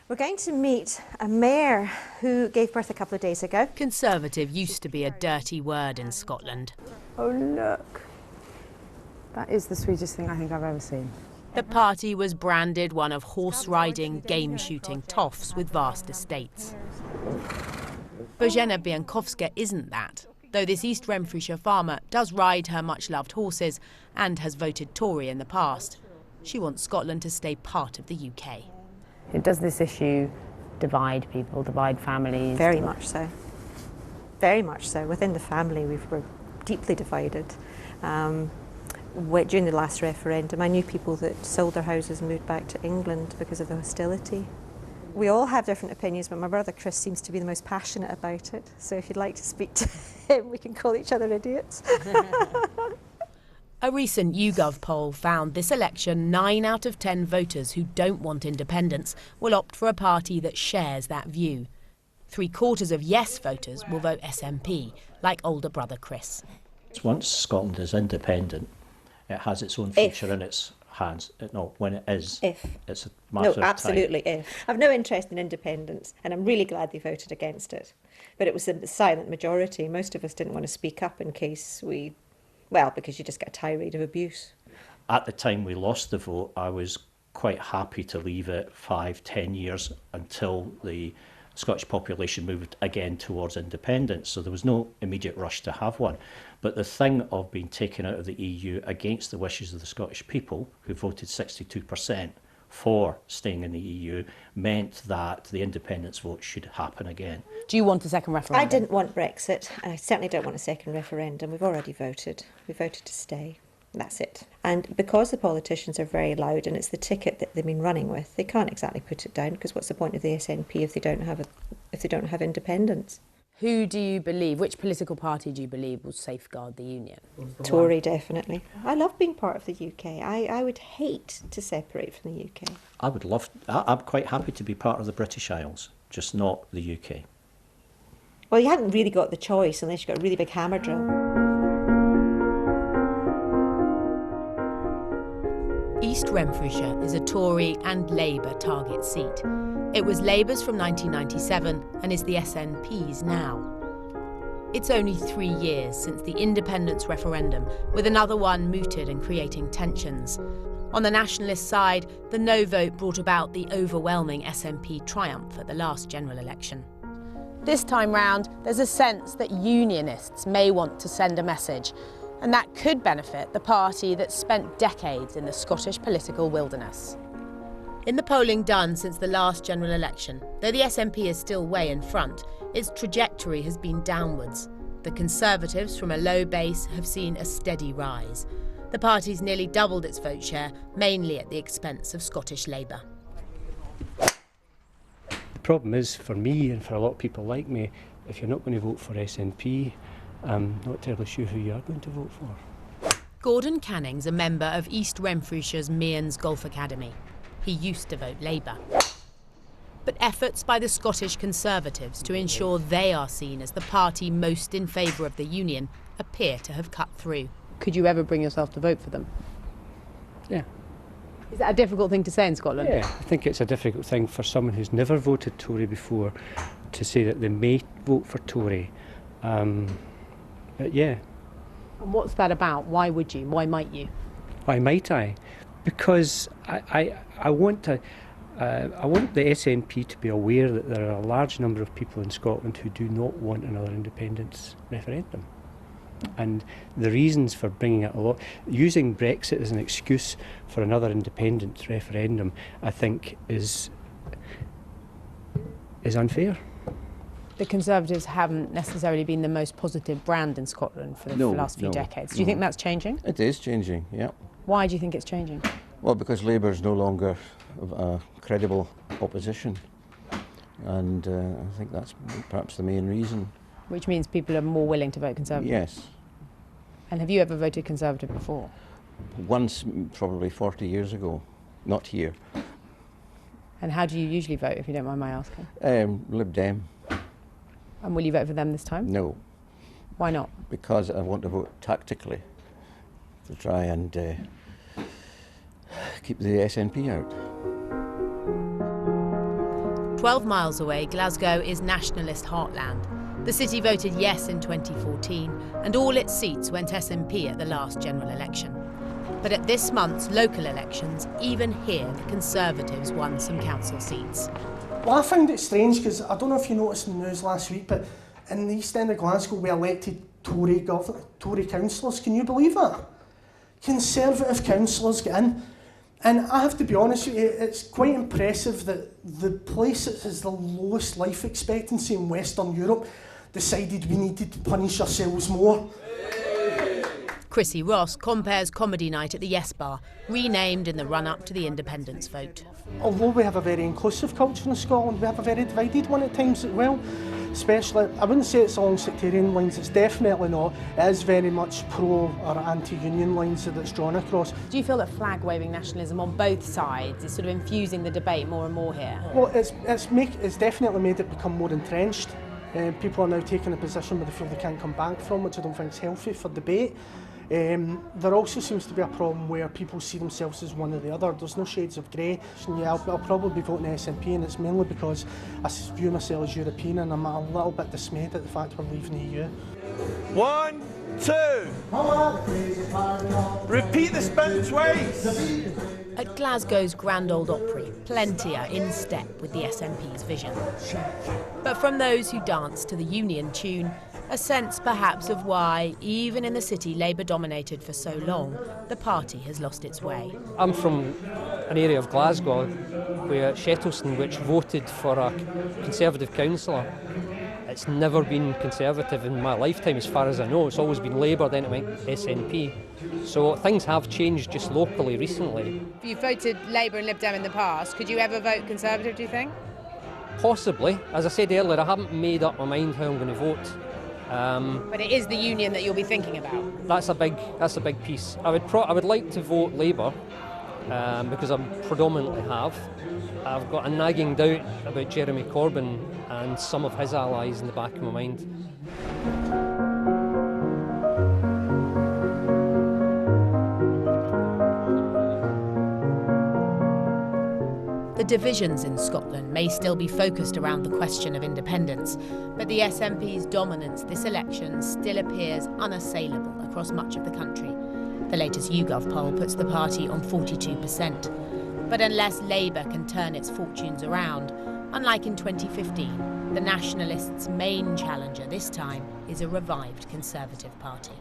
We're going to meet a mayor who gave birth a couple of days ago. Conservative used to be a dirty word in Scotland. Oh, look. That is the sweetest thing I think I've ever seen. The party was branded one of horse-riding, game-shooting toffs with vast estates. Bozena Bienkowska isn't that, though this East Renfrewshire farmer does ride her much-loved horses and has voted Tory in the past. She wants Scotland to stay part of the UK. Does this issue divide people, divide families? Very much so. Very much so. Within the family, we're deeply divided. During the last referendum, I knew people that sold their houses and moved back to England because of the hostility. We all have different opinions, but my brother Kris seems to be the most passionate about it. So if you'd like to speak to him, we can call each other idiots. A recent YouGov poll found this election 9 out of 10 voters who don't want independence will opt for a party that shares that view. 3/4 of yes voters will vote SNP, like older brother Kris. Once Scotland is independent, it has its own future in its hands. No, when it is, it's a matter of time. No, absolutely, if. I've no interest in independence, and I'm really glad they voted against it. But it was a silent majority. Most of us didn't want to speak up in case because you just get a tirade of abuse. At the time we lost the vote, I was quite happy to leave it 5-10 years until the Scottish population moved again towards independence, so there was no immediate rush to have one. But the thing of being taken out of the EU against the wishes of the Scottish people, who voted 62% for staying in the EU, meant that the independence vote should happen again. Do you want a second referendum? I didn't want Brexit, and I certainly don't want a second referendum. We've already voted. We voted to stay. That's it. And because the politicians are very loud and it's the ticket that they've been running with, they can't exactly put it down, because what's the point of the SNP if they don't have independence? Who do you believe, which political party do you believe will safeguard the union? Tory, definitely. I love being part of the UK. I would hate to separate from the UK. I'm quite happy to be part of the British Isles, just not the UK. Well, you hadn't really got the choice unless you got a really big hammer drill. East Renfrewshire is a Tory and Labour target seat. It was Labour's from 1997 and is the SNP's now. It's only 3 years since the independence referendum, with another one mooted and creating tensions. On the nationalist side, the no vote brought about the overwhelming SNP triumph at the last general election. This time round, there's a sense that unionists may want to send a message, and that could benefit the party that's spent decades in the Scottish political wilderness. In the polling done since the last general election, though the SNP is still way in front, its trajectory has been downwards. The Conservatives, from a low base, have seen a steady rise. The party's nearly doubled its vote share, mainly at the expense of Scottish Labour. The problem is, for me and for a lot of people like me, if you're not going to vote for SNP, I'm not terribly sure who you are going to vote for. Gordon Canning's a member of East Renfrewshire's Mearns Golf Academy. He used to vote Labour. But efforts by the Scottish Conservatives to ensure they are seen as the party most in favour of the union appear to have cut through. Could you ever bring yourself to vote for them? Yeah. Is that a difficult thing to say in Scotland? Yeah, I think it's a difficult thing for someone who's never voted Tory before to say that they may vote for Tory. But yeah. And what's that about? Why would you? Why might you? Why might I? Because I want the SNP to be aware that there are a large number of people in Scotland who do not want another independence referendum. And the reasons for bringing it using Brexit as an excuse for another independence referendum, I think is unfair. The Conservatives haven't necessarily been the most positive brand in Scotland for the last few decades. Do you think that's changing? It is changing, yeah. Why do you think it's changing? Well, because Labour is no longer a credible opposition. And I think that's perhaps the main reason. Which means people are more willing to vote Conservative? Yes. And have you ever voted Conservative before? Once, probably 40 years ago. Not here. And how do you usually vote, if you don't mind my asking? Lib Dem. And will you vote for them this time? No. Why not? Because I want to vote tactically to try and keep the SNP out. 12 miles away, Glasgow is nationalist heartland. The city voted yes in 2014, and all its seats went SNP at the last general election. But at this month's local elections, even here, the Conservatives won some council seats. Well, I found it strange because I don't know if you noticed in the news last week, but in the East End of Glasgow we elected Tory councillors. Can you believe that? Conservative councillors get in. And I have to be honest with you, it's quite impressive that the place that has the lowest life expectancy in Western Europe decided we needed to punish ourselves more. Chrissy Ross compares comedy night at the Yes Bar, renamed in the run-up to the independence vote. Although we have a very inclusive culture in Scotland, we have a very divided one at times as well. Especially, I wouldn't say it's along sectarian lines, it's definitely not. It is very much pro or anti-union lines that it's drawn across. Do you feel that flag-waving nationalism on both sides is sort of infusing the debate more and more here? Well, it's definitely made it become more entrenched. People are now taking a position where they feel they can't come back from, which I don't think is healthy for debate. There also seems to be a problem where people see themselves as one or the other. There's no shades of grey. Yeah, I'll probably be voting SNP, and it's mainly because I view myself as European and I'm a little bit dismayed at the fact we're leaving the EU. 1, 2. Repeat the spin twice. At Glasgow's Grand Old Opry, plenty are in step with the SNP's vision. But from those who dance to the Union tune, a sense perhaps of why, even in the city Labour dominated for so long, the party has lost its way. I'm from an area of Glasgow where Shettleston, which voted for a Conservative councillor, it's never been Conservative in my lifetime as far as I know. It's always been Labour, then it went SNP. So things have changed just locally recently. You've voted Labour and Lib Dem in the past. Could you ever vote Conservative, do you think? Possibly. As I said earlier, I haven't made up my mind how I'm going to vote. But it is the union that you'll be thinking about. That's a big piece. I would like to vote Labour because I predominantly have. I've got a nagging doubt about Jeremy Corbyn and some of his allies in the back of my mind. The divisions in Scotland may still be focused around the question of independence, but the SNP's dominance this election still appears unassailable across much of the country. The latest YouGov poll puts the party on 42%. But unless Labour can turn its fortunes around, unlike in 2015, the Nationalists' main challenger this time is a revived Conservative Party.